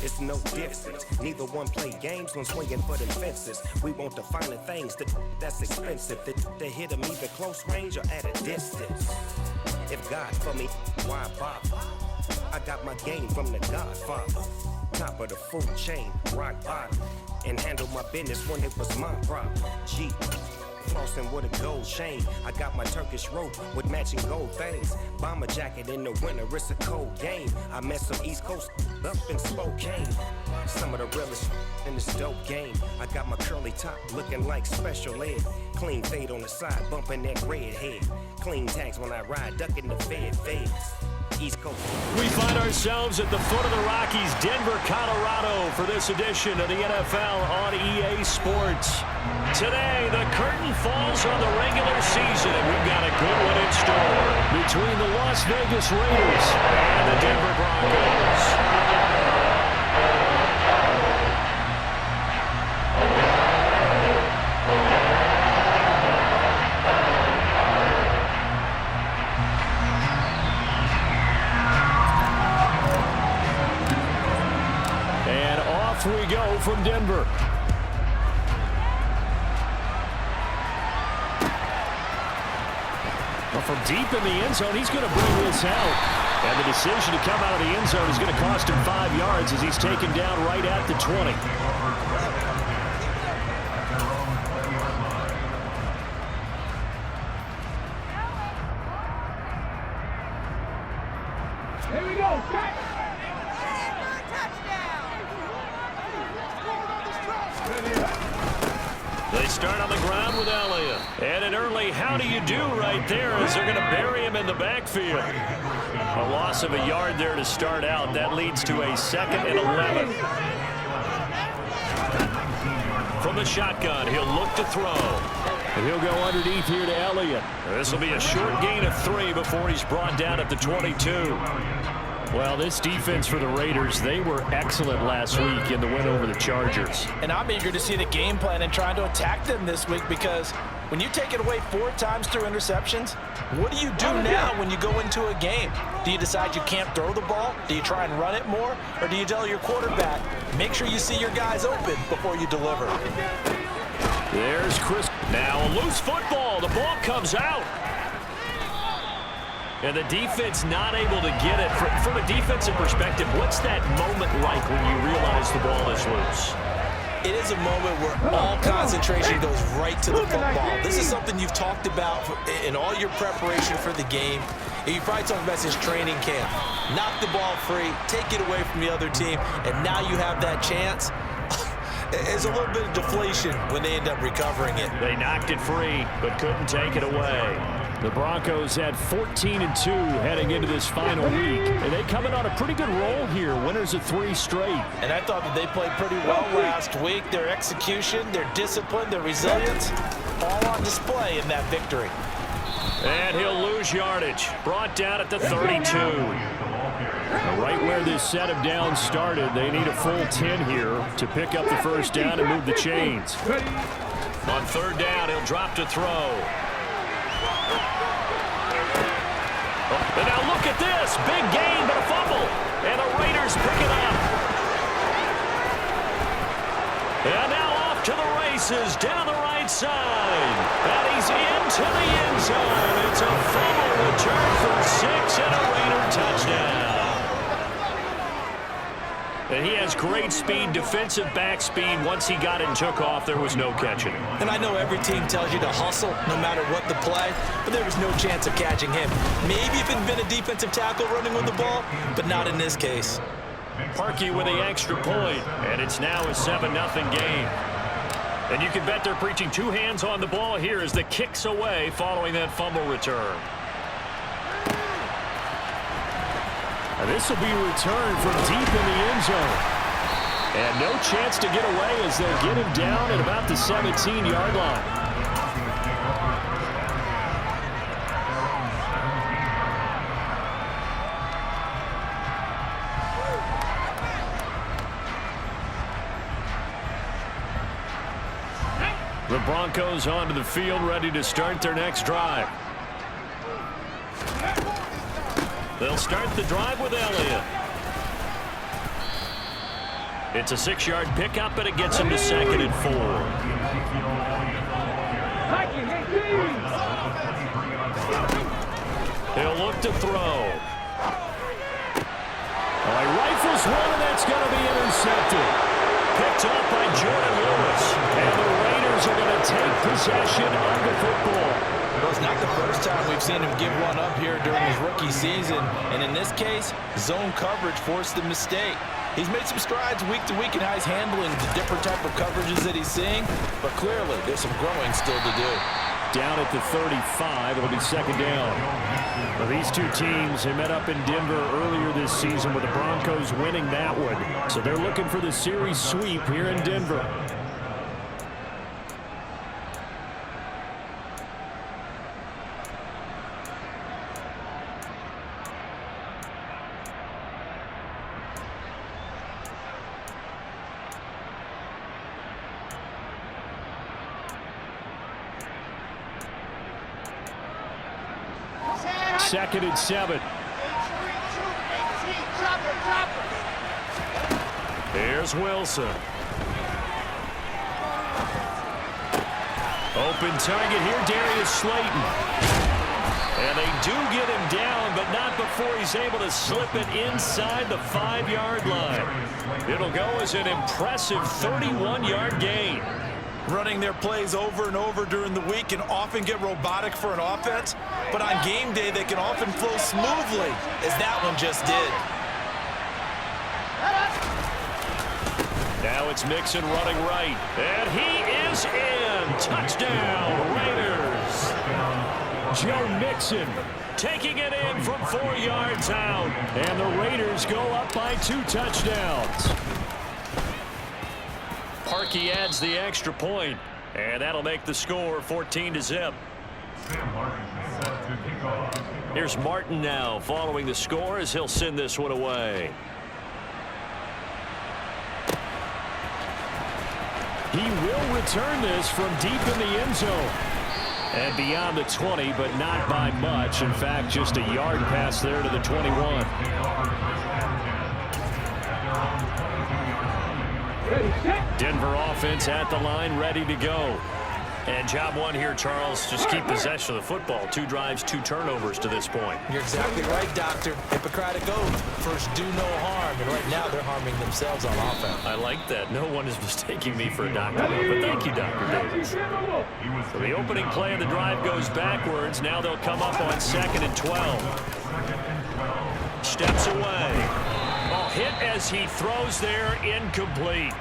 It's no difference. Neither one play games when swinging for them fences. We want the finer things that's expensive. They hit them either close range or at a distance. If God for me, why bother? I got my game from the Godfather. Top of the food chain, rock bottom. And handle my business when it was my problem. G. Flossing with a gold chain. I got my Turkish rope with matching gold things. Bomber jacket in the winter, it's a cold game. I met some East Coast up in Spokane. Some of the realest in this dope game. I got my curly top looking like special ed. Clean fade on the side, bumping that red head. Clean tags when I ride, ducking the feds. East Coast. We find ourselves at the foot of the Rockies, Denver, Colorado, for this edition of the NFL on EA Sports. Today, the curtain falls on the regular season, and we've got a good one in store between the Las Vegas Raiders and the Denver Broncos. We go from Denver. Well, from deep in the end zone, he's going to bring this out. And the decision to come out of the end zone is going to cost him 5 yards as he's taken down right at the 20. Here we go. They start on the ground with Elliott. And an early how do you do right there as they're going to bury him in the backfield. A loss of a yard there to start out. That leads to a 2nd and 11. From the shotgun, he'll look to throw. And he'll go underneath here to Elliott. This will be a short gain of 3 before he's brought down at the 22. Well, this defense for the Raiders, they were excellent last week in the win over the Chargers. And I'm eager to see the game plan and trying to attack them this week, because when you take it away 4 times through interceptions, what do you do now when you go into a game? Do you decide you can't throw the ball? Do you try and run it more? Or do you tell your quarterback, make sure you see your guys open before you deliver? There's Chris. Now a loose football. The ball comes out. And the defense not able to get it. From a defensive perspective, what's that moment like when you realize the ball is loose? It is a moment where all concentration goes right to the football. This is something you've talked about in all your preparation for the game. And you probably talked about since training camp. Knock the ball free, take it away from the other team, and now you have that chance. It's a little bit of deflation when they end up recovering it. They knocked it free, but couldn't take it away. The Broncos had 14-2 heading into this final week, and they come in on a pretty good roll here, winners of 3 straight. And I thought that they played pretty well last week. Their execution, their discipline, their resilience, all on display in that victory. And he'll lose yardage, brought down at the 32. Right where this set of downs started, they need a full 10 here to pick up the first down and move the chains. On 3rd down, he'll drop to throw. And now look at this. Big gain, but a fumble. And the Raiders pick it up. And now off to the races down the right side. And he's into the end zone. It's a fumble return for 6 and a Raider touchdown. And he has great speed, defensive back speed. Once he got it and took off, there was no catching him. And I know every team tells you to hustle no matter what the play, but there was no chance of catching him. Maybe if it had been a defensive tackle running with the ball, but not in this case. Parkey with the extra point, and it's now a 7-0 game. And you can bet they're preaching 2 hands on the ball here as the kick's away following that fumble return. And this will be returned from deep in the end zone. And no chance to get away as they'll get him down at about the 17-yard line. The Broncos onto the field, ready to start their next drive. They'll start the drive with Elliott. It's a 6-yard pickup, and it gets him to 2nd and 4. He'll look to throw. He rifles one, and that's going to be intercepted. Picked up by Jordan Lewis. And the Raiders are going to take possession of the football. Well, it's not the first time we've seen him give one up here during his rookie season. And in this case, zone coverage forced the mistake. He's made some strides week to week in how he's handling the different type of coverages that he's seeing. But clearly, there's some growing still to do. Down at the 35, it'll be 2nd down. Well, these two teams, they met up in Denver earlier this season with the Broncos winning that one. So they're looking for the series sweep here in Denver. Second and 7. Here's Wilson. Open target here, Darius Slayton. And they do get him down, but not before he's able to slip it inside the 5-yard line. It'll go as an impressive 31-yard gain. Running their plays over and over during the week can often get robotic for an offense, but on game day they can often flow smoothly, as that one just did. Now it's Mixon running right, and he is in. Touchdown, Raiders. Joe Mixon taking it in from 4 yards out, and the Raiders go up by 2 touchdowns. Parkey adds the extra point, and that'll make the score 14-0. Here's Martin now following the score as he'll send this one away. He will return this from deep in the end zone. And beyond the 20, but not by much. In fact, just a yard pass there to the 21. Denver offense at the line, ready to go. And job one here, Charles, just keep possession of the football. 2 drives, 2 turnovers to this point. You're exactly right, Doctor. Hippocratic oath. First, do no harm. And right now, they're harming themselves on offense. I like that. No one is mistaking me for a doctor, but thank you, Dr. Davis. So the opening play of the drive goes backwards. Now they'll come up on 2nd and 12. Steps away. Oh, hit as he throws there, incomplete.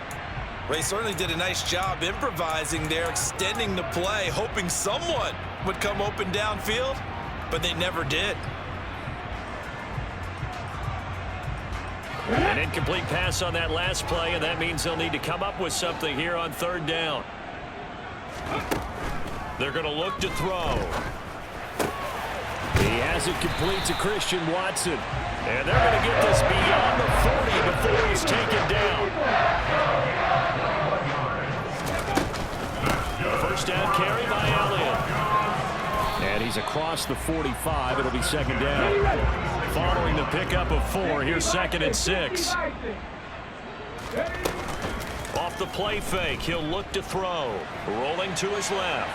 Ray certainly did a nice job improvising there, extending the play, hoping someone would come open downfield, but they never did. An incomplete pass on that last play, and that means they'll need to come up with something here on 3rd down. They're going to look to throw. He has it complete to Christian Watson. And they're going to get this beyond the 40 before he's taken down. First down carry by Elliott. And he's across the 45. It'll be 2nd down. Following the pickup of 4, here's 2nd and 6. Off the play fake, he'll look to throw. Rolling to his left.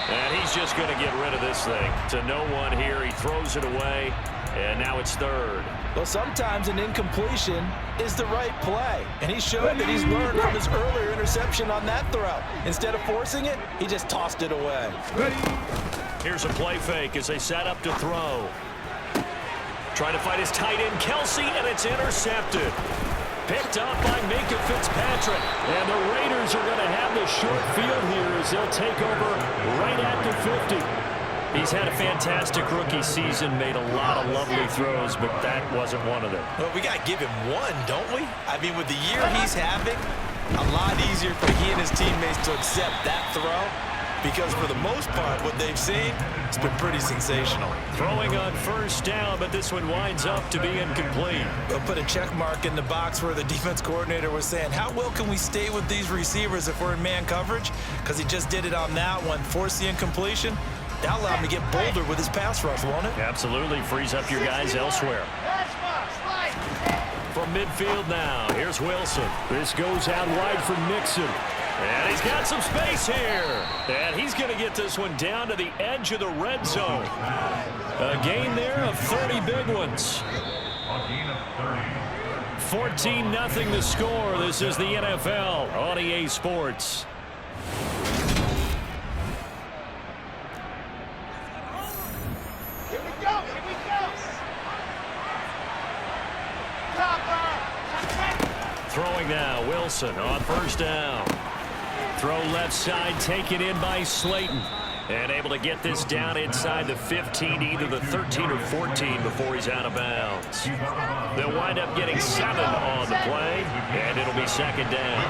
And he's just going to get rid of this thing. To no one here, he throws it away. And now it's 3rd. Well, sometimes an incompletion is the right play. And he showed that he's learned from his earlier interception on that throw. Instead of forcing it, he just tossed it away. Here's a play fake as they set up to throw. Trying to fight his tight end, Kelsey, and it's intercepted. Picked up by Minka Fitzpatrick. And the Raiders are going to have the short field here as they'll take over right at the 50. He's had a fantastic rookie season, made a lot of lovely throws, but that wasn't one of them. Well, we got to give him one, don't we? I mean, with the year he's having, a lot easier for he and his teammates to accept that throw, because for the most part, what they've seen, it's been pretty sensational. Throwing on 1st down, but this one winds up to be incomplete. They'll put a check mark in the box where the defense coordinator was saying, how well can we stay with these receivers if we're in man coverage? Because he just did it on that one, forced the incompletion. That'll allow him to get bolder with his pass rush, won't it? Absolutely. Frees up your guys elsewhere. From from midfield now. Here's Wilson. This goes out wide for Mixon. And he's got some space here. And he's going to get this one down to the edge of the red zone. A gain there of 30 big ones. 14-0 the score. This is the NFL on EA Sports. Here we go. Throwing now, Wilson on first down. Throw left side, taken in by Slayton. And able to get this down inside the 15, either the 13 or 14 before he's out of bounds. They'll wind up getting 7 on the play, and it'll be second down.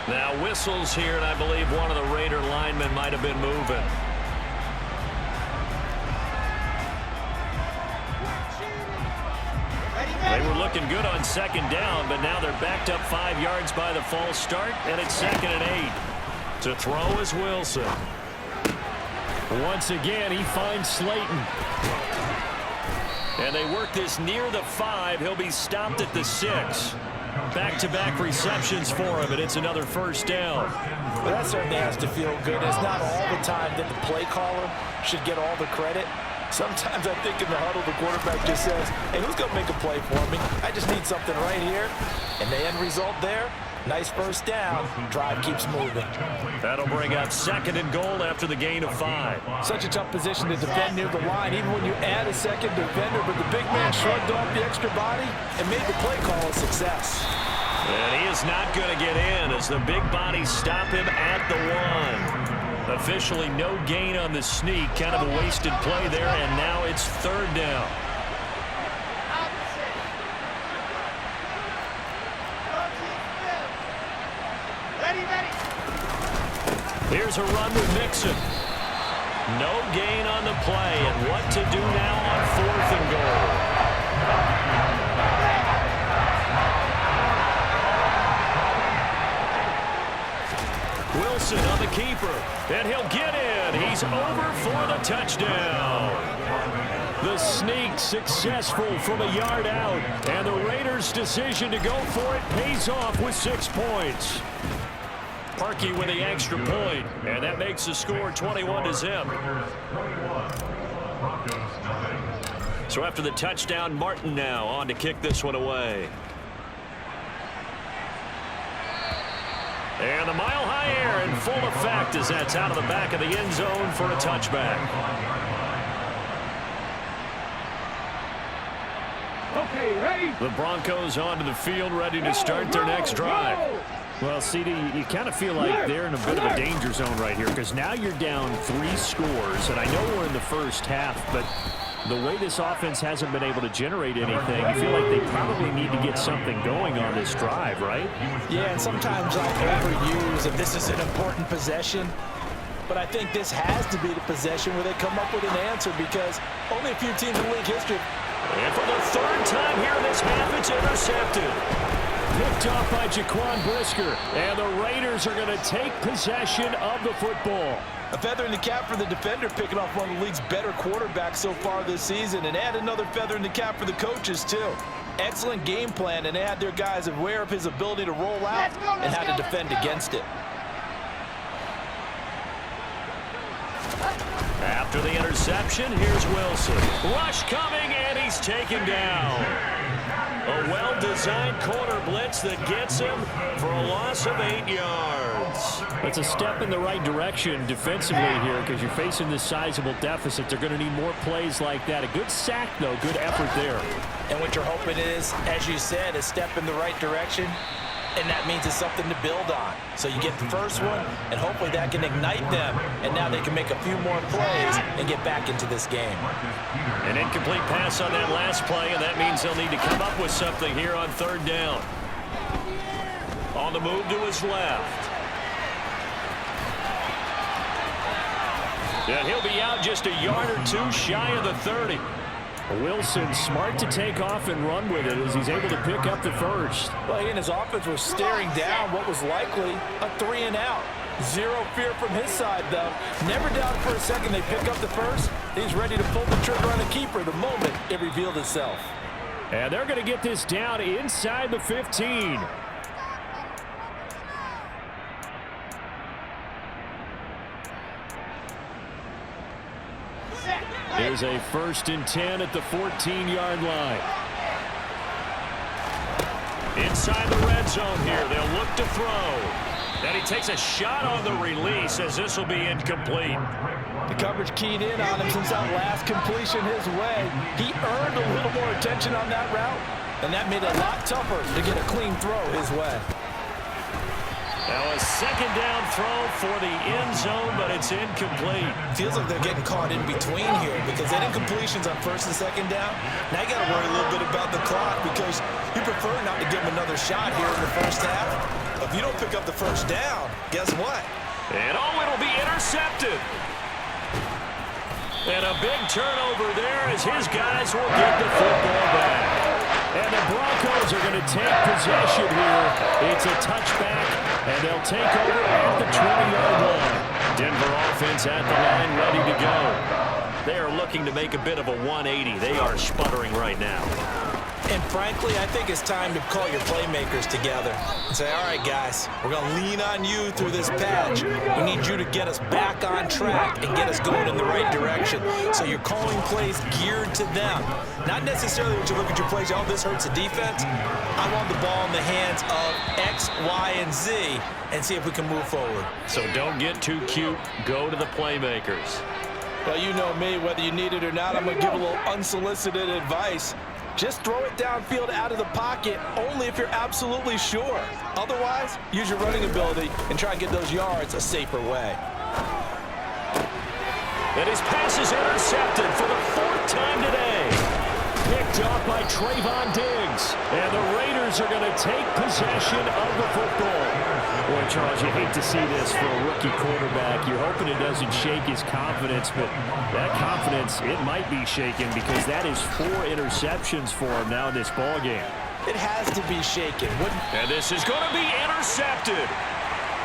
Now whistles here, and I believe one of the Raider linemen might have been moving. They were looking good on second down, but now they're backed up 5 yards by the false start, and it's 2nd and 8. To throw is Wilson. Once again, he finds Slayton. And they work this near the 5. He'll be stopped at the 6. Back-to-back receptions for him, and it's another first down. Well, that certainly has to feel good. It's not all the time that the play caller should get all the credit. Sometimes I think in the huddle, the quarterback just says, hey, who's going to make a play for me? I just need something right here. And the end result there, nice first down. Drive keeps moving. That'll bring up 2nd and goal after the gain of 5. Such a tough position to defend near the line, even when you add a second defender. But the big man shrugged off the extra body and made the play call a success. And he is not going to get in as the big bodies stop him at the 1. Officially no gain on the sneak. Kind of a wasted play there, and now it's 3rd down. Here's a run with Mixon. No gain on the play, and what to do now on 4th and goal. Wilson on the keeper, and he'll get in. He's over for the touchdown. The sneak successful from a yard out, and the Raiders' decision to go for it pays off with 6 points. Parkey with the extra point, and that makes the score 21-0. So after the touchdown, Martin now on to kick this one away. And the mile-high air in full effect as that's out of the back of the end zone for a touchback. Okay, ready? The Broncos onto the field, ready to start their next drive. Well, CD, you kind of feel like they're in a bit of a danger zone right here because now you're down 3 scores, and I know we're in the first half, but the way this offense hasn't been able to generate anything, you feel like they probably need to get something going on this drive, right? Yeah, and sometimes I'll overuse if this is an important possession, but I think this has to be the possession where they come up with an answer because only a few teams in league history. And for the 3rd time here in this half, it's intercepted. Picked off by Jaquan Brisker, and the Raiders are going to take possession of the football. A feather in the cap for the defender, picking off one of the league's better quarterbacks so far this season, and add another feather in the cap for the coaches, too. Excellent game plan, and they had their guys aware of his ability to roll out and how to defend against it. After the interception, here's Wilson. Rush coming, and he's taken down. A well-designed corner blitz that gets him for a loss of 8 yards. That's a step in the right direction defensively here because you're facing this sizable deficit. They're going to need more plays like that. A good sack, though. Good effort there. And what you're hoping is, as you said, a step in the right direction. And that means it's something to build on. So you get the first one, and hopefully that can ignite them. And now they can make a few more plays and get back into this game. An incomplete pass on that last play, and that means they'll need to come up with something here on 3rd down. On the move to his left. And he'll be out just a yard or 2 shy of the 30. Wilson smart to take off and run with it as he's able to pick up the first. Well, he and his offense were staring down what was likely a 3 and out. Zero fear from his side, though. Never doubted for a second they pick up the first. He's ready to pull the trigger on the keeper the moment it revealed itself. And they're going to get this down inside the 15. Here's a 1st and 10 at the 14-yard line. Inside the red zone here. They'll look to throw. And he takes a shot on the release as this will be incomplete. The coverage keyed in on him since that last completion his way. He earned a little more attention on that route, and that made it a lot tougher to get a clean throw his way. Now a 2nd down throw for the end zone, but it's incomplete. Feels like they're getting caught in between here because they did incompletions on 1st and 2nd down. Now you got to worry a little bit about the clock because you prefer not to give them another shot here in the first half. If you don't pick up the 1st down, guess what? And it'll be intercepted. And a big turnover there as his guys will get the football back. And the Broncos are going to take possession here. It's a touchback, and they'll take over at the 20-yard line. Denver offense at the line, ready to go. They are looking to make a bit of a 180. They are sputtering right now. And frankly, I think it's time to call your playmakers together and say, all right, guys, we're going to lean on you through this patch. We need you to get us back on track and get us going in the right direction. So you're calling plays geared to them. Not necessarily when you look at your plays, oh, this hurts the defense. I want the ball in the hands of X, Y, and Z and see if we can move forward. So don't get too cute. Go to the playmakers. Well, you know me, whether you need it or not, I'm going to give a little unsolicited advice. Just throw it downfield out of the pocket only if you're absolutely sure. Otherwise, use your running ability and try and get those yards a safer way. And his pass is intercepted for the 4th time today. Picked off by Trayvon Diggs. And the Raiders are going to take possession of the football. Boy, Charles, you hate to see this for a rookie quarterback. You're hoping it doesn't shake his confidence, but that confidence, it might be shaken because that is 4 interceptions for him now in this ballgame. It has to be shaken. And this is going to be intercepted.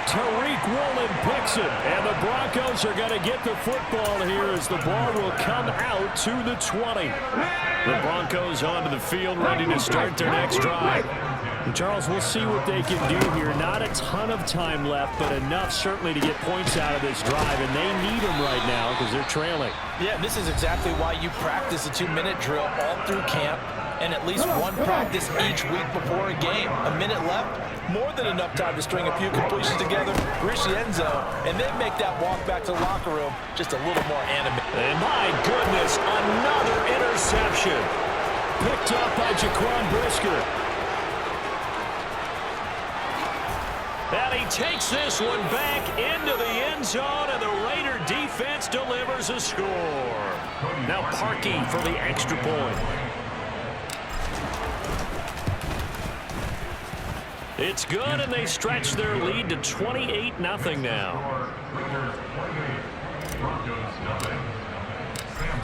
Tariq Woolen picks it, and the Broncos are going to get the football here as the ball will come out to the 20. The Broncos onto the field, ready to start their next drive. And Charles, we'll see what they can do here. Not a ton of time left, but enough certainly to get points out of this drive, and they need them right now because they're trailing. Yeah, this is exactly why you practice a 2-minute drill all through camp and at least one practice each week before a game. A minute left, more than enough time to string a few completions together, reach the end zone, and then make that walk back to the locker room just a little more animated. And my goodness, another interception. Picked up by Jaquan Brisker. And he takes this one back into the end zone, and the Raider defense delivers a score. Now Parkey for the extra point. It's good, and they stretch their lead to 28-0 now.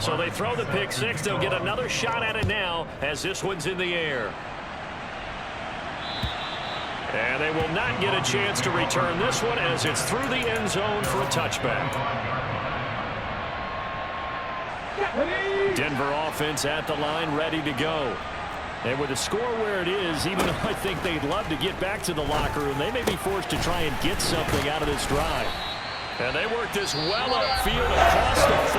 So they throw the pick six. They'll get another shot at it now as this one's in the air. And they will not get a chance to return this one as it's through the end zone for a touchback. Denver offense at the line, ready to go. And with the score where it is, even though I think they'd love to get back to the locker room, they may be forced to try and get something out of this drive. And they work this well upfield across the 45.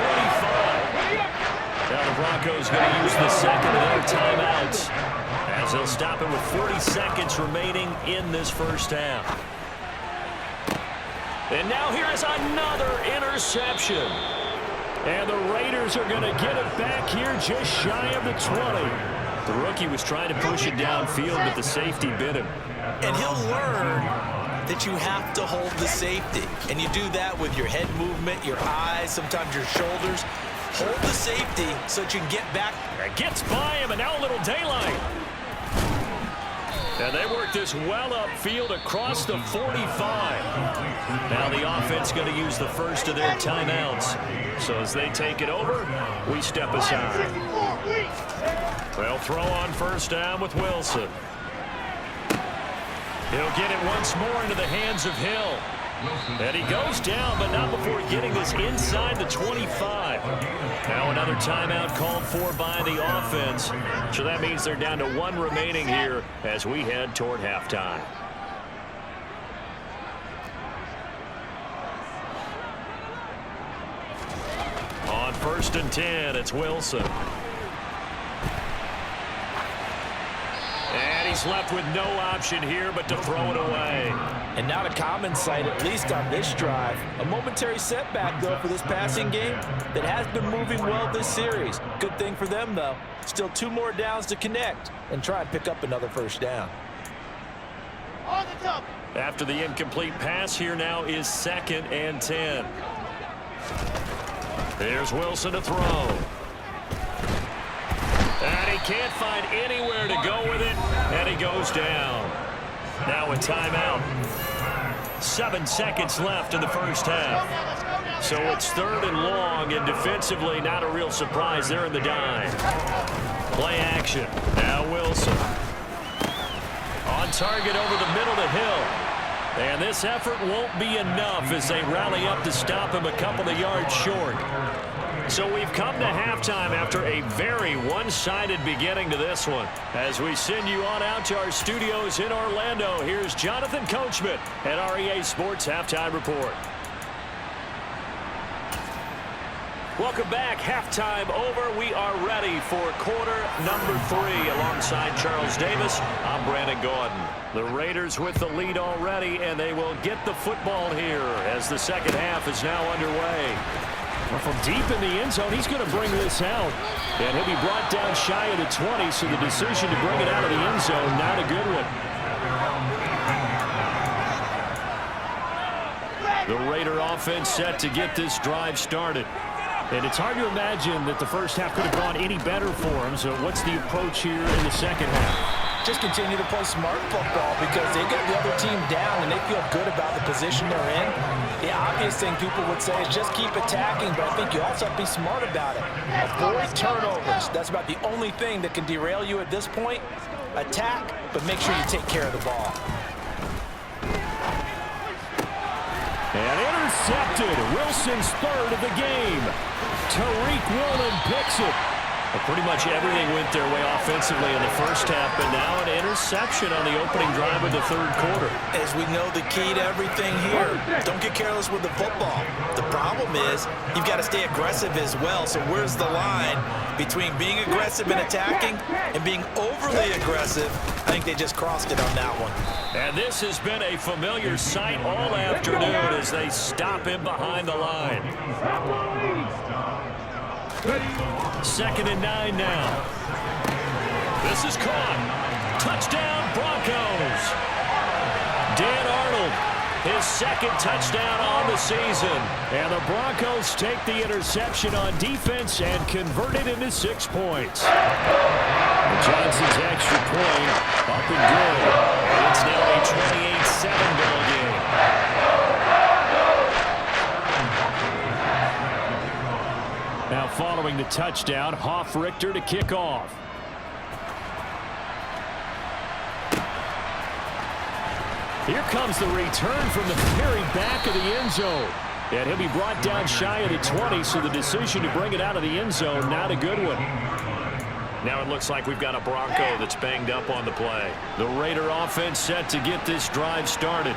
Now the Broncos going to use the second of their timeouts as they'll stop it with 40 seconds remaining in this first half. And now here is another interception. And the Raiders are going to get it back here just shy of the 20. The rookie was trying to push it downfield, but the safety bit him. And he'll learn that you have to hold the safety. And you do that with your head movement, your eyes, sometimes your shoulders. Hold the safety so that you can get back. It gets by him, and now a little daylight. And they work this well upfield across the 45. Now the offense going to use the first of their timeouts. So as they take it over, we step aside. They'll throw on first down with Wilson. He'll get it once more into the hands of Hill. And he goes down, but not before getting this inside the 25. Now another timeout called for by the offense. So that means they're down to 1 remaining here as we head toward halftime. On 1st and 10, it's Wilson. And he's left with no option here but to throw it away. And not a common sight, at least on this drive. A momentary setback, though, for this passing game that has been moving well this series. Good thing for them, though. Still 2 more downs to connect and try and pick up another 1st down. On the top. After the incomplete pass, here now is 2nd and 10. There's Wilson to throw. And he can't find anywhere to go with it, and he goes down. Now a timeout. 7 seconds left in the 1st half. So it's 3rd and long, and defensively not a real surprise. They're in the dime. Play action. Now Wilson. On target over the middle to Hill. And this effort won't be enough as they rally up to stop him a couple of yards short. So we've come to halftime after a very one-sided beginning to this one. As we send you on out to our studios in Orlando, here's Jonathan Coachman at REA Sports Halftime Report. Welcome back. Halftime over. We are ready for quarter number 3. Alongside Charles Davis, I'm Brandon Gordon. The Raiders with the lead already, and they will get the football here as the 2nd half is now underway. From deep in the end zone, he's going to bring this out. And he'll be brought down shy of the 20, so the decision to bring it out of the end zone, not a good one. The Raider offense set to get this drive started. And it's hard to imagine that the 1st half could have gone any better for him. So what's the approach here in the 2nd half? Just continue to play smart football because they got the other team down and they feel good about the position they're in. The obvious thing people would say is just keep attacking, but I think you also have to be smart about it. Avoid turnovers. That's about the only thing that can derail you at this point. Attack, but make sure you take care of the ball. And intercepted. Wilson's 3rd of the game. Tariq Woolen picks it. But pretty much everything went their way offensively in the 1st half, but now an interception on the opening drive of the 3rd quarter. As we know, the key to everything here, don't get careless with the football. The problem is you've got to stay aggressive as well. So where's the line between being aggressive and attacking and being overly aggressive? I think they just crossed it on that one. And this has been a familiar sight all afternoon as they stop him behind the line. 2nd and 9 now. This is caught. Touchdown, Broncos. Dan Arnold, his 2nd touchdown on the season. And the Broncos take the interception on defense and convert it into 6 points. Johnson's extra point up and good. And it's now a 28-7 ball game. Now following the touchdown, Hoff-Richter to kick off. Here comes the return from the very back of the end zone. And he'll be brought down shy of the 20, so the decision to bring it out of the end zone, not a good one. Now it looks like we've got a Bronco that's banged up on the play. The Raider offense set to get this drive started.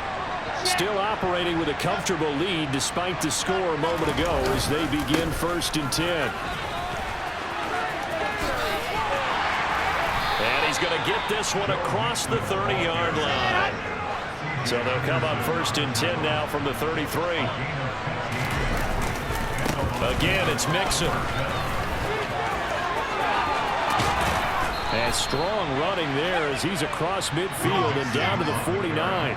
Still operating with a comfortable lead despite the score a moment ago as they begin 1st and 10. And he's going to get this one across the 30-yard line. So they'll come up 1st and 10 now from the 33. Again, it's Mixon. And strong running there as he's across midfield and down to the 49.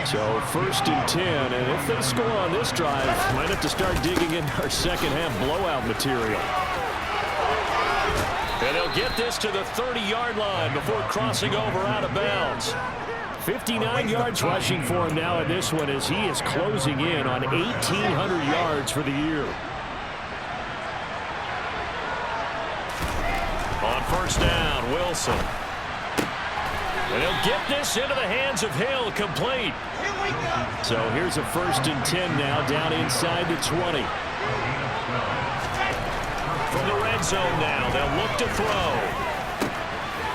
So 1st and 10, and if they score on this drive, might have to start digging into our 2nd half blowout material. And they'll get this to the 30-yard line before crossing over out of bounds. 59 yards rushing for him now in this one as he is closing in on 1,800 yards for the year. On 1st down, Wilson. And he'll get this into the hands of Hill, complete. So here's a 1st and 10 now, down inside the 20. From the red zone now, they'll look to throw.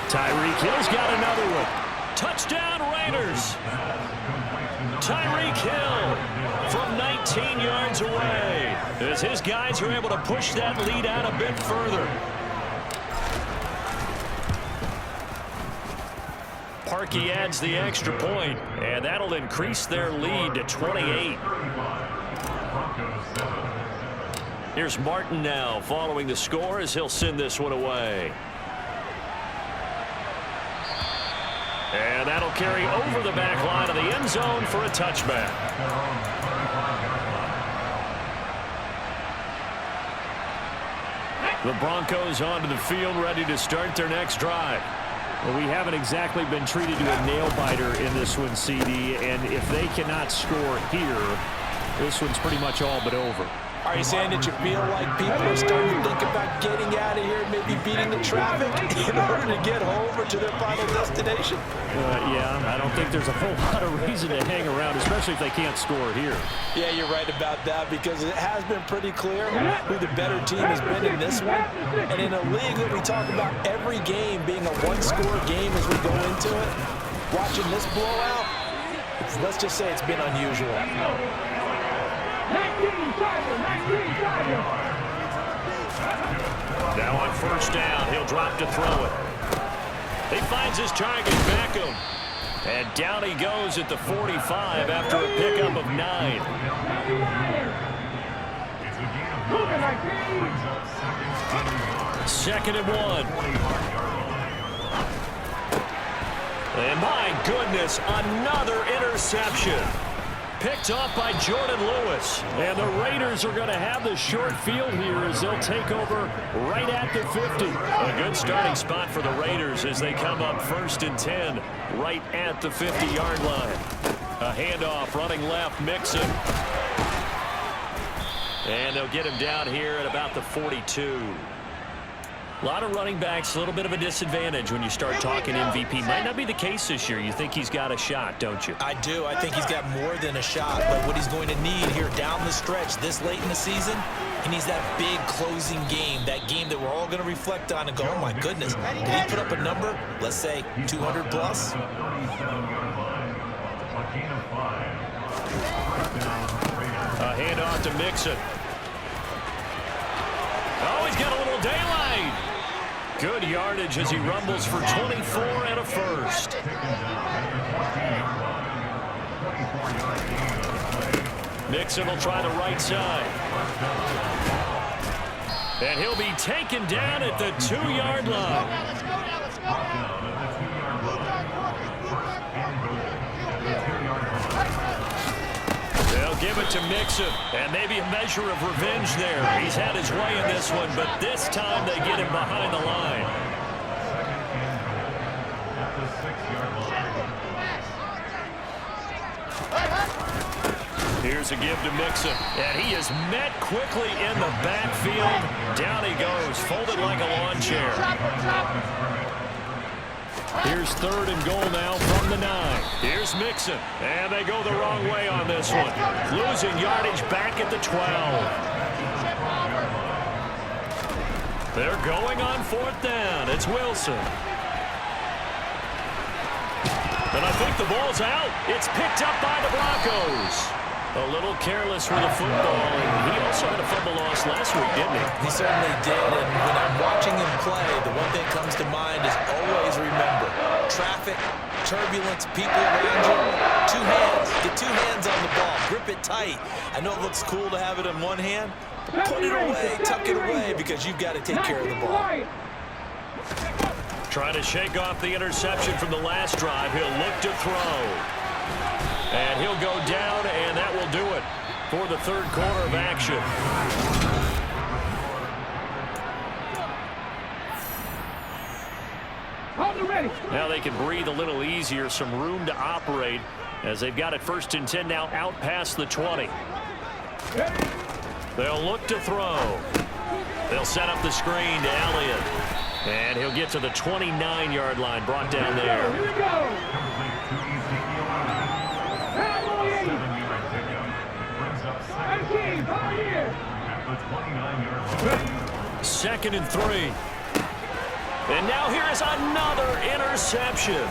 Tyreek Hill's got another one. Touchdown Raiders. Tyreek Hill from 19 yards away, as his guys are able to push that lead out a bit further. Parkey adds the extra point, and that'll increase their lead to 28. Here's Martin now following the score as he'll send this one away. And that'll carry over the back line of the end zone for a touchback. The Broncos onto the field, ready to start their next drive. Well, we haven't exactly been treated to a nail-biter in this one, CD, and if they cannot score here, this one's pretty much all but over. Are you saying that you feel like people are starting to think about getting out of here, maybe beating the traffic in order to get home or to their final destination? Yeah, I don't think there's a whole lot of reason to hang around, especially if they can't score here. Yeah, you're right about that, because it has been pretty clear who the better team has been in this one. And in a league that we talk about every game being a one-score game as we go into it, watching this blowout, let's just say it's been unusual. Now on 1st down, he'll drop to throw it. He finds his target, Beckham. And down he goes at the 45 after a pickup of 9. Second and 1. And my goodness, another interception. Picked off by Jordan Lewis. And the Raiders are going to have the short field here as they'll take over right at the 50. A good starting spot for the Raiders as they come up 1st and 10 right at the 50-yard line. A handoff running left, Mixon. And they'll get him down here at about the 42. A lot of running backs, a little bit of a disadvantage when you start talking MVP. Might not be the case this year. You think he's got a shot, don't you? I do. I think he's got more than a shot. But what he's going to need here down the stretch this late in the season, he needs that big closing game, that game that we're all going to reflect on and go, oh, my goodness, did he put up a number, let's say, 200 plus? A handoff to Mixon. Oh, he's got a little daylight. Good yardage as he rumbles for 24 and a 1st. Mixon will try the right side. And he'll be taken down at the 2-yard line. They'll give it to Mixon, and maybe a measure of revenge there. He's had his way in this one, but this time they get him behind the line. Here's a give to Mixon, and he is met quickly in the backfield. Down he goes, folded like a lawn chair. Here's 3rd and goal now from the 9. Here's Mixon, and they go the wrong way on this one. Losing yardage back at the 12. They're going on 4th down. It's Wilson. And I think the ball's out. It's picked up by the Broncos. A little careless with the football, and he also had a fumble loss last week, didn't he? He certainly did, and when I'm watching him play, the one thing that comes to mind is always remember, traffic, turbulence, people around you, 2 hands. Get 2 hands on the ball. Grip it tight. I know it looks cool to have it in one hand, but put it away, tuck it away, because you've got to take care of the ball. Trying to shake off the interception from the last drive. He'll look to throw. And he'll go down, and that will do it for the 3rd quarter of action. Now they can breathe a little easier, some room to operate as they've got it 1st and 10 now out past the 20. They'll look to throw. They'll set up the screen to Elliott. And he'll get to the 29-yard line, brought down there. Here we go. 2nd and 3. And now here is another interception.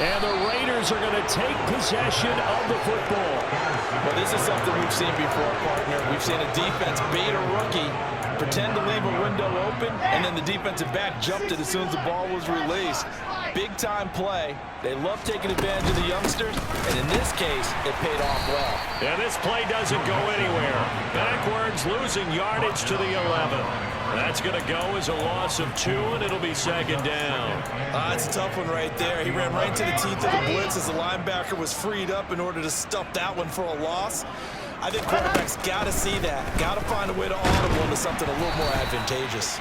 And the Raiders are going to take possession of the football. Well, this is something we've seen before, partner. We've seen a defense bait a rookie, pretend to leave a window open, and then the defensive back jumped it as soon as the ball was released. Big-time play. They love taking advantage of the youngsters, and in this case, it paid off well. And this play doesn't go anywhere. Backwards, losing yardage to the 11. That's going to go as a loss of 2, and it'll be 2nd down. It's a tough one right there. He ran right into the teeth of the blitz as the linebacker was freed up in order to stuff that one for a loss. I think quarterbacks got to see that. Got to find a way to audible into something a little more advantageous.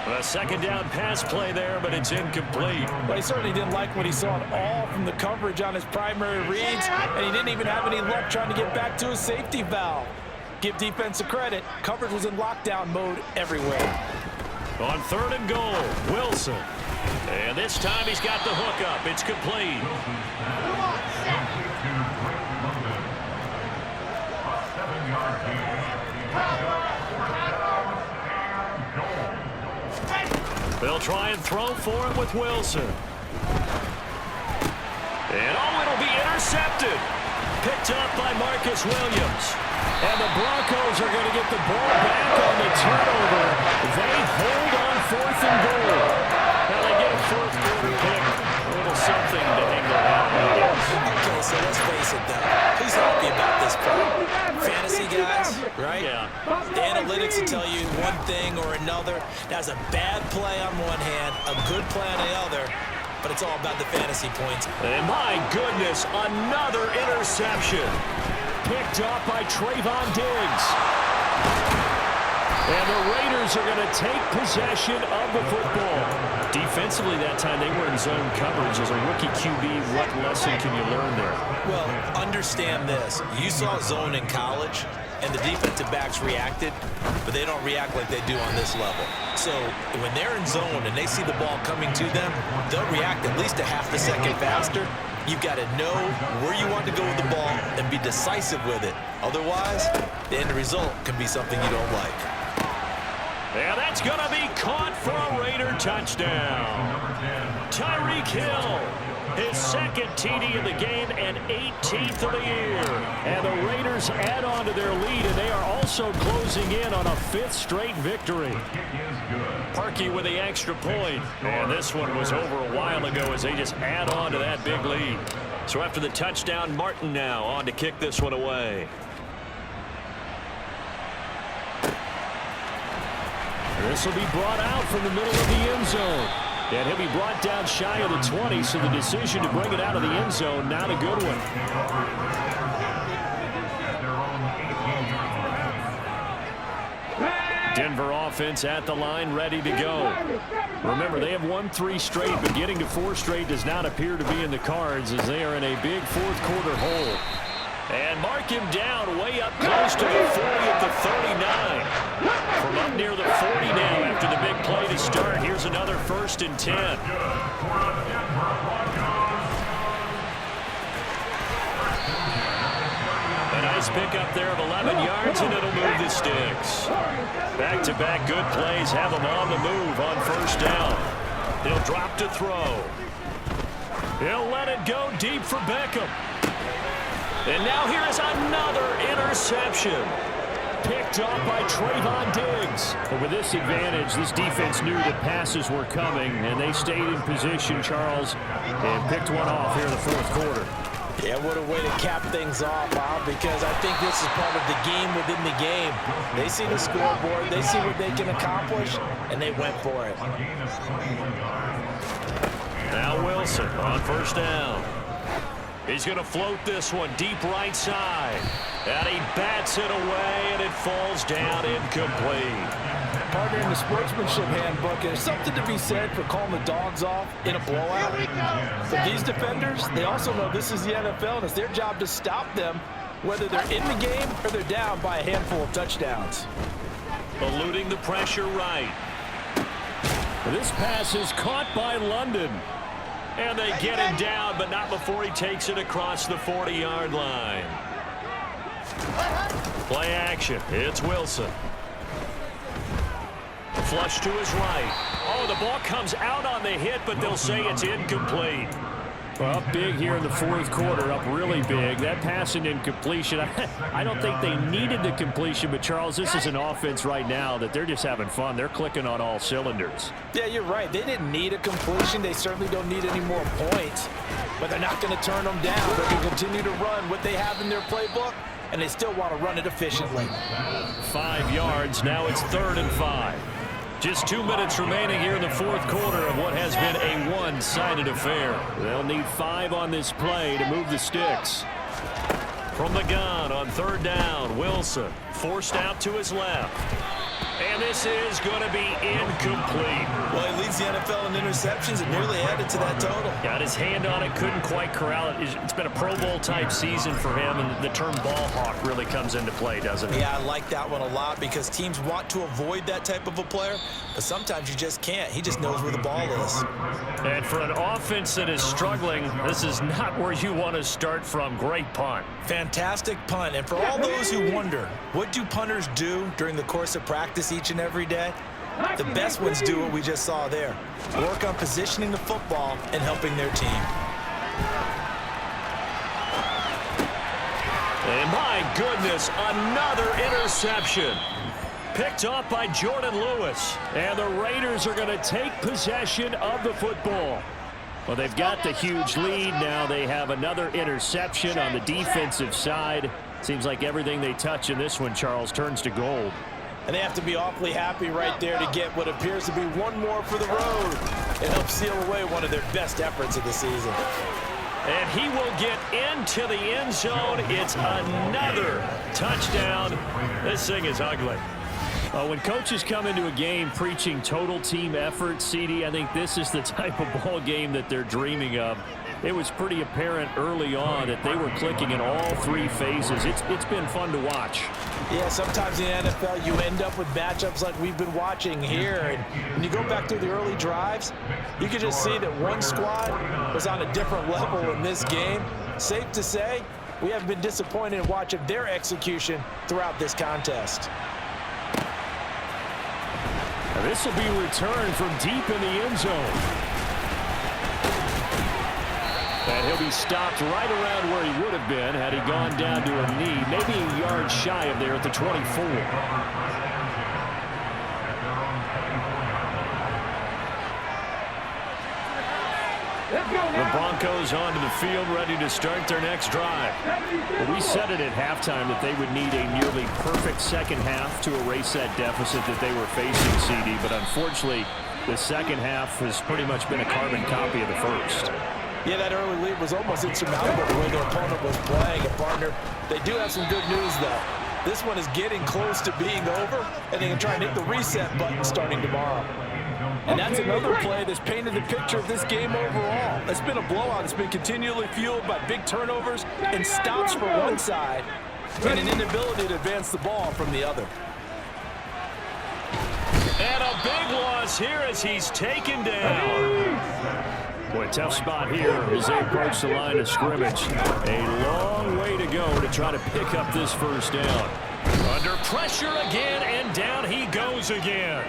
A 2nd down pass play there, but it's incomplete. Well, he certainly didn't like what he saw at all from the coverage on his primary reads, and he didn't even have any luck trying to get back to his safety valve. Give defense a credit. Coverage was in lockdown mode everywhere. On 3rd and goal, Wilson. And this time he's got the hook up. It's complete. They'll try and throw for him with Wilson. And it'll be intercepted. Picked up by Marcus Williams. And the Broncos are going to get the ball back on the turnover. They hold on 4th and goal. Now they get a 4th quarter pick. A little something to hang their hat on, I guess. Okay, so let's face it, though. Who's happy about this play? Fantasy guys, right? Yeah. The analytics will tell you one thing or another. That's a bad play on one hand, a good play on the other. But it's all about the fantasy points. And my goodness, another interception. Picked up by Trayvon Diggs. And the Raiders are going to take possession of the football. Defensively that time, they were in zone coverage. As a rookie QB, what lesson can you learn there? Well, understand this. You saw zone in college, and the defensive backs reacted, but they don't react like they do on this level. So when they're in zone and they see the ball coming to them, they'll react at least a half a second faster. You've got to know where you want to go with the ball and be decisive with it. Otherwise, the end result can be something you don't like. And that's going to be caught for a Raider touchdown. Tyreek Hill, his 2nd TD of the game and 18th of the year. And the Raiders add on to their lead, and they are also closing in on a 5th straight victory. Parkey with the extra point. And this one was over a while ago as they just add on to that big lead. So after the touchdown, Martin now on to kick this one away. This will be brought out from the middle of the end zone. And he'll be brought down shy of the 20, so the decision to bring it out of the end zone, not a good one. Denver offense at the line, ready to go. Remember, they have won 3 straight, but getting to 4 straight does not appear to be in the cards as they are in a big 4th quarter hole. And mark him down way up close to the 40 at the 39. From up near the 40 now after the big play to start. Here's another 1st and 10. A nice pickup there of 11 yards, and it'll move the sticks. Back-to-back good plays have him on the move on 1st down. He'll drop to throw. He'll let it go deep for Beckham. And now here is another interception. Picked off by Trayvon Diggs. But with this advantage, this defense knew that passes were coming, and they stayed in position, Charles, and picked one off here in the 4th quarter. Yeah, what a way to cap things off, Bob, because I think this is part of the game within the game. They see the scoreboard, they see what they can accomplish, and they went for it. Now Wilson on 1st down. He's going to float this one deep right side. And he bats it away, and it falls down incomplete. Partner, in the sportsmanship handbook, there's something to be said for calling the dogs off in a blowout. But these defenders, they also know this is the NFL, and it's their job to stop them, whether they're in the game or they're down by a handful of touchdowns. Eluding the pressure right. This pass is caught by London. And they get him down, but not before he takes it across the 40-yard line. Play action. It's Wilson. Flush to his right. Oh, the ball comes out on the hit, but they'll say it's incomplete. Well, up big here in the fourth quarter, up really big. That pass and incompletion, I don't think they needed the completion, but Charles, this is an offense right now that they're just having fun. They're clicking on all cylinders. Yeah, you're right. They didn't need a completion. They certainly don't need any more points, but they're not going to turn them down. They're going to continue to run what they have in their playbook, and they still want to run it efficiently. 5 yards. Now it's 3rd and 5. Just 2 minutes remaining here in the fourth quarter of what has been a one-sided affair. They'll need 5 on this play to move the sticks. From the gun on 3rd down, Wilson forced out to his left. And this is going to be incomplete. Well, he leads the NFL in interceptions and nearly added to that total. Got his hand on it, couldn't quite corral it. It's been a Pro Bowl-type season for him, and the term ball hawk really comes into play, doesn't it? Yeah, I like that one a lot because teams want to avoid that type of a player, but sometimes you just can't. He just knows where the ball is. And for an offense that is struggling, this is not where you want to start from. Great punt. Fantastic punt. And for all those who wonder, what do punters do during the course of practice each and every day? The best ones do what we just saw there. Work on positioning the football and helping their team. And my goodness, another interception. Picked off by Jordan Lewis. And the Raiders are going to take possession of the football. Well, they've got the huge lead. Now they have another interception on the defensive side. Seems like everything they touch in this one, Charles, turns to gold. And they have to be awfully happy right there to get what appears to be one more for the road. It helps seal away one of their best efforts of the season. And he will get into the end zone. It's another touchdown. This thing is ugly. When coaches come into a game preaching total team effort, CD, I think this is the type of ball game that they're dreaming of. It was pretty apparent early on that they were clicking in all 3 phases. It's been fun to watch. Yeah, sometimes in the NFL you end up with matchups like we've been watching here. And when you go back through the early drives, you can just see that one squad was on a different level in this game. Safe to say, we have been disappointed in watching their execution throughout this contest. Now this will be returned from deep in the end zone. And he'll be stopped right around where he would have been had he gone down to a knee, maybe a yard shy of there at the 24. The Broncos onto the field, ready to start their next drive. Well, we said it at halftime that they would need a nearly perfect second half to erase that deficit that they were facing, CD. But unfortunately, the second half has pretty much been a carbon copy of the first. Yeah, that early lead was almost insurmountable the way their opponent was playing. And, partner, they do have some good news, though. This one is getting close to being over, and they can try and hit the reset button starting tomorrow. And that's another play that's painted the picture of this game overall. It's been a blowout. It's been continually fueled by big turnovers and stops for one side and an inability to advance the ball from the other. And a big loss here as he's taken down. Boy, tough spot here as they approach the line of scrimmage. A long way to go to try to pick up this first down. Under pressure again, and down he goes again.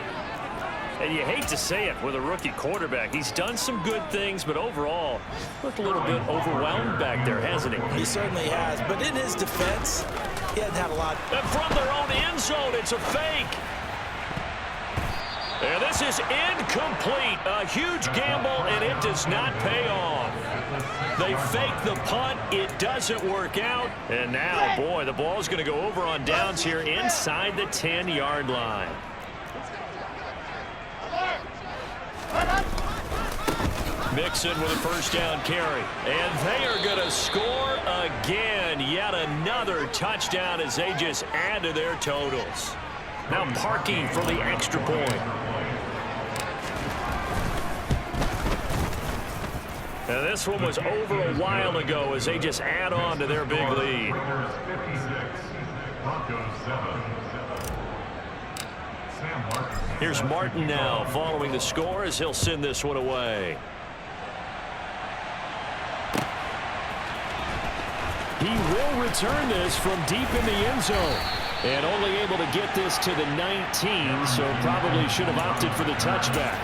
And you hate to say it with a rookie quarterback. He's done some good things, but overall, looked a little bit overwhelmed back there, hasn't he? He certainly has, but in his defense, he hasn't had a lot. And from their own end zone, it's a fake. And this is incomplete. A huge gamble, and it does not pay off. They fake the punt. It doesn't work out. And now, boy, the ball's going to go over on downs here inside the 10-yard line. Mixon with a first down carry. And they are going to score again. Yet another touchdown as they just add to their totals. Now Parkey for the extra point. And this one was over a while ago as they just add on to their big lead. Broncos 7. Sam Martin. Here's Martin now following the score as he'll send this one away. He will return this from deep in the end zone. And only able to get this to the 19, so probably should have opted for the touchback.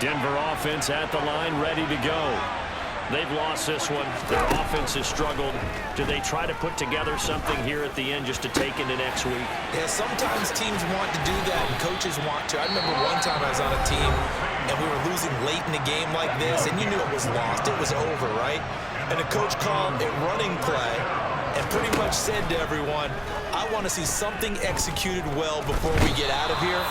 Denver offense at the line, ready to go. They've lost this one. Their offense has struggled. Do they try to put together something here at the end just to take into next week? Yeah, sometimes teams want to do that and coaches want to. I remember one time I was on a team and we were losing late in a game like this, and you knew it was lost. It was over, right? And the coach called a running play and pretty much said to everyone, I want to see something executed well before we get out of here.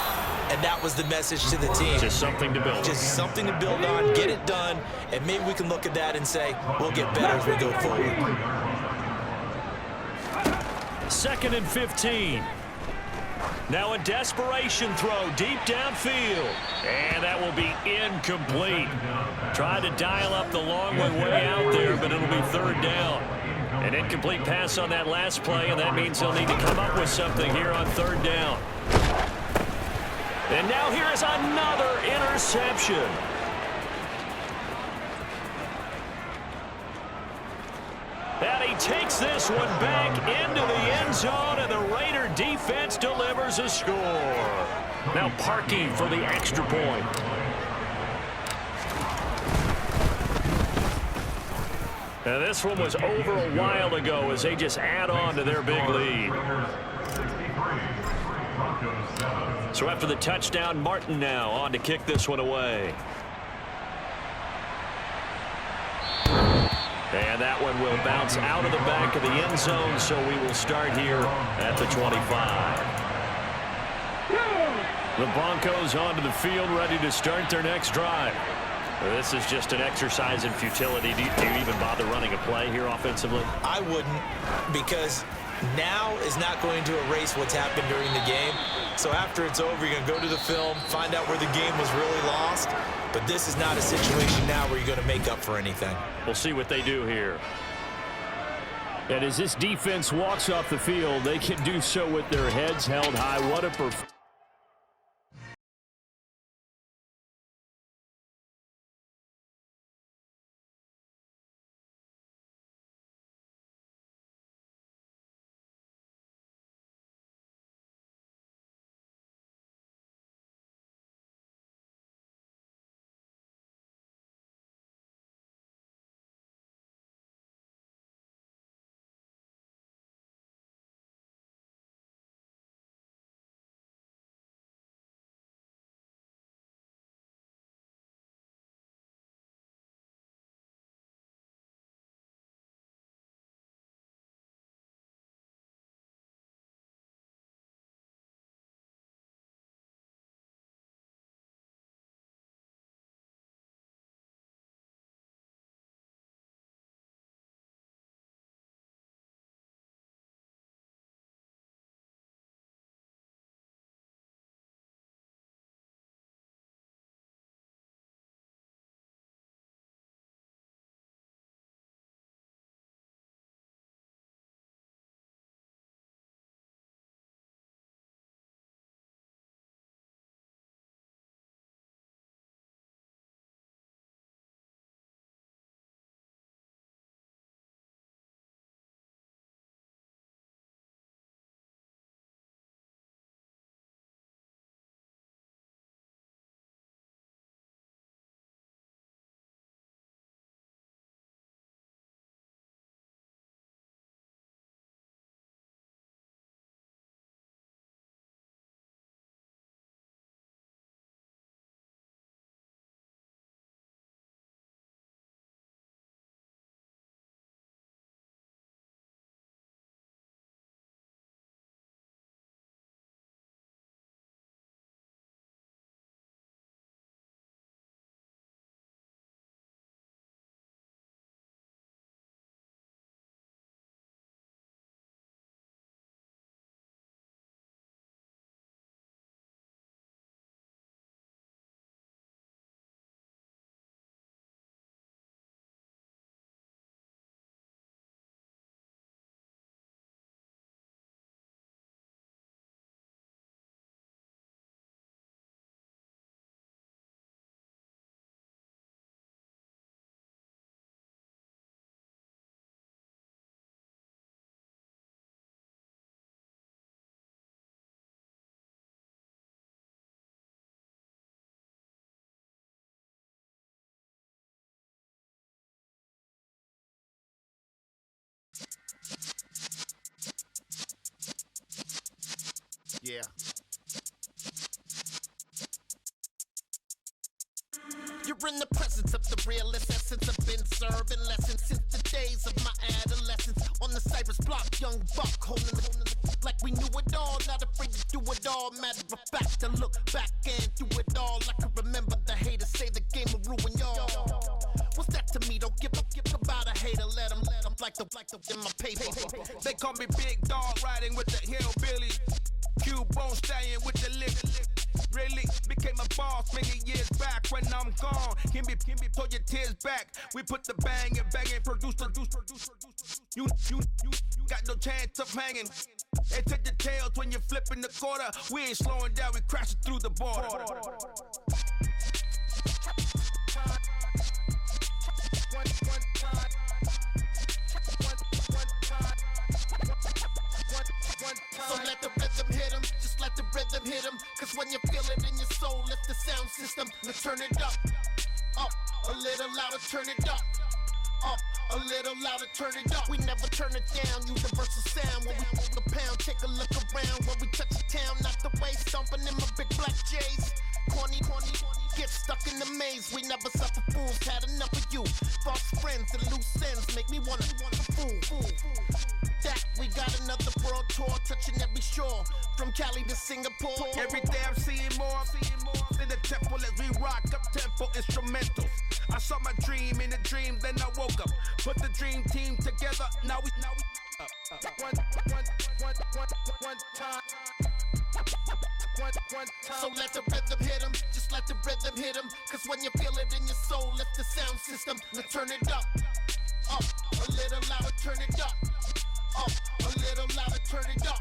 And that was the message to the team. Just something to build on. Just something to build on, get it done, and maybe we can look at that and say, we'll get better as we go forward. 2nd and 15. Now a desperation throw deep downfield. And that will be incomplete. Tried to dial up the long way out there, but it'll be 3rd down. An incomplete pass on that last play, and that means he'll need to come up with something here on 3rd down. And now here is another interception. And he takes this one back into the end zone, and the Raider defense delivers a score. Now Parkey for the extra point. And this one was over a while ago as they just add on to their big lead. So after the touchdown, Martin now on to kick this one away. And that one will bounce out of the back of the end zone, so we will start here at the 25. The Broncos onto the field, ready to start their next drive. This is just an exercise in futility. Do you even bother running a play here offensively? I wouldn't, because now is not going to erase what's happened during the game. So after it's over, you're going to go to the film, find out where the game was really lost. But this is not a situation now where you're going to make up for anything. We'll see what they do here. And as this defense walks off the field, they can do so with their heads held high. What a performance. Yeah. You're in the presence of the realest essence. I've been serving lessons since the days of my adolescence. On the Cypress block, young buck holding the like we knew it all. Not afraid to do it all. Matter of fact, to look back and do it all. I can remember the haters say the game will ruin y'all. What's that to me? Don't give about a hater. Let them like the in my paper. They call me Big Dog, riding with the hillbilly. Q-Bone stallion with the lick. Really became a boss many years back. When I'm gone, can be pull your tears back. We put the bang and produce. You got no chance of hanging. They take your tails when you're flipping the quarter. We ain't slowing down, we crashing through the border. So let the rhythm hit him, just let the rhythm hit him. Cause when you feel it in your soul, lift the sound system. Now turn it up, a little louder, turn it up, a little louder, turn it up. We never turn it down, universal sound. When we move the pound, take a look around. When we touch the town, not the way, stomping in my big black J's. Corny, get stuck in the maze. We never suffer fools, had enough of you. False friends and loose ends make me wanna fool. That we got another world tour, touching every shore, from Cali to Singapore. Every day I'm seeing more in the temple as we rock up tempo instrumentals. I saw my dream in a dream, then I woke up. Put the dream team together, now we up. One time. So let the rhythm hit him, just let the rhythm hit him. Cause when you feel it in your soul, lift the sound system. Now turn it up, a little louder, turn it up, a little louder, turn it up.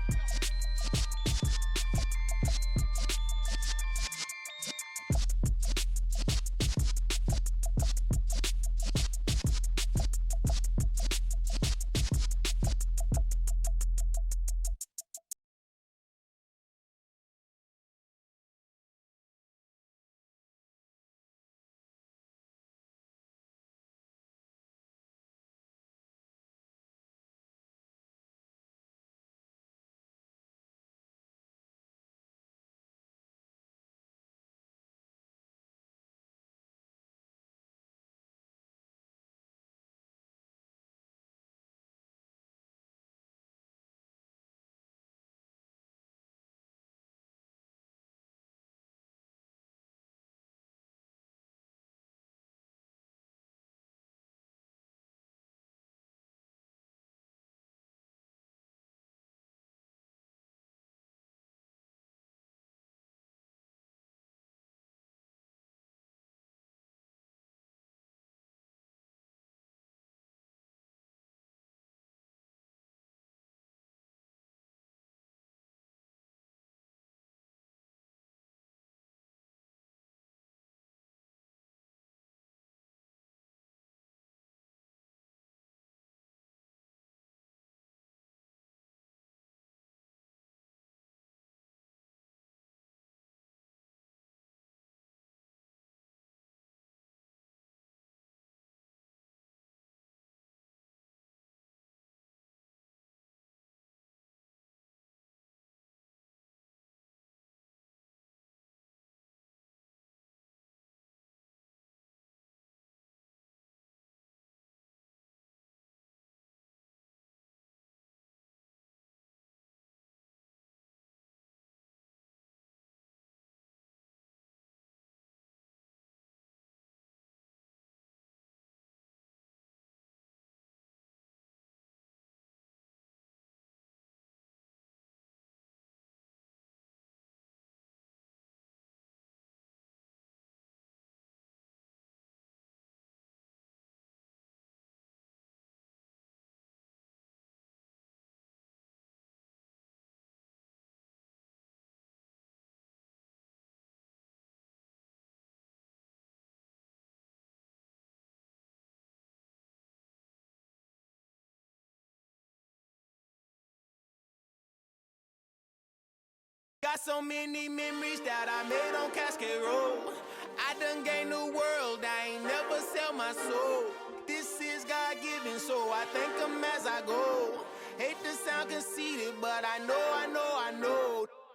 Got so many memories that I made on Cascade Road. I done gained the world, I ain't never sell my soul. This is God-given, so I thank him as I go. Hate to sound conceited, but I know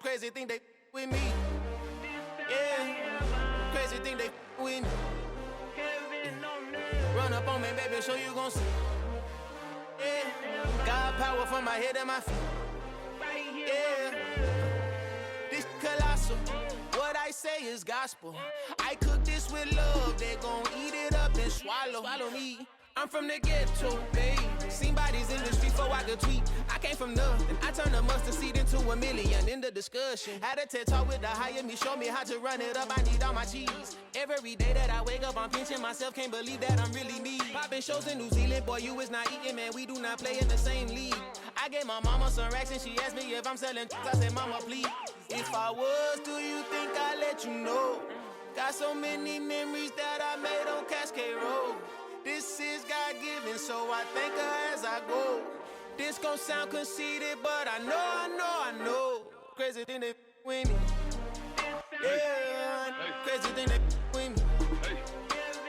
Crazy thing they with me. Yeah. Crazy thing they with me. Run up on me, baby, so you gon' see. Yeah. Got power from my head and my feet. Yeah. This colossal. What I say is gospel. I cook this with love. They gon' eat it up and swallow me. I'm from the ghetto, babe. Seen bodies in the street before I could tweet. I came from nothing. I turned a mustard seed into a million. In the discussion, had a TED talk with the higher me. Show me how to run it up. I need all my cheese. Every day that I wake up, I'm pinching myself. Can't believe that I'm really me. Popping shows in New Zealand, boy, you is not eating, man. We do not play in the same league. I gave my mama some racks and she asked me if I'm selling. I said, mama, please. If I was, do you think I'd let you know? Got so many memories that I made on Cascade Road. This is God-given, so I thank her as I go. This gon' sound conceited, but I know. Crazy thing they with me. Yeah, crazy thing they with me.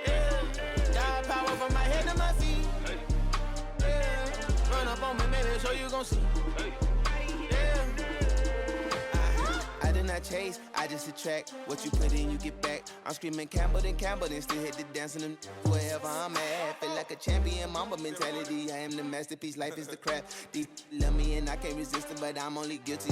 Yeah, got power from my head to my feet. Yeah, run up on me, maybe so you gon' see. Yeah. I did not chase, I just attract. What you put in, you get back. I'm screaming Campbell, then still hit the dance and them wherever I'm at. Feel like a champion, mamba mentality. I am the masterpiece, life is the crap. These love me and I can't resist it, but I'm only guilty.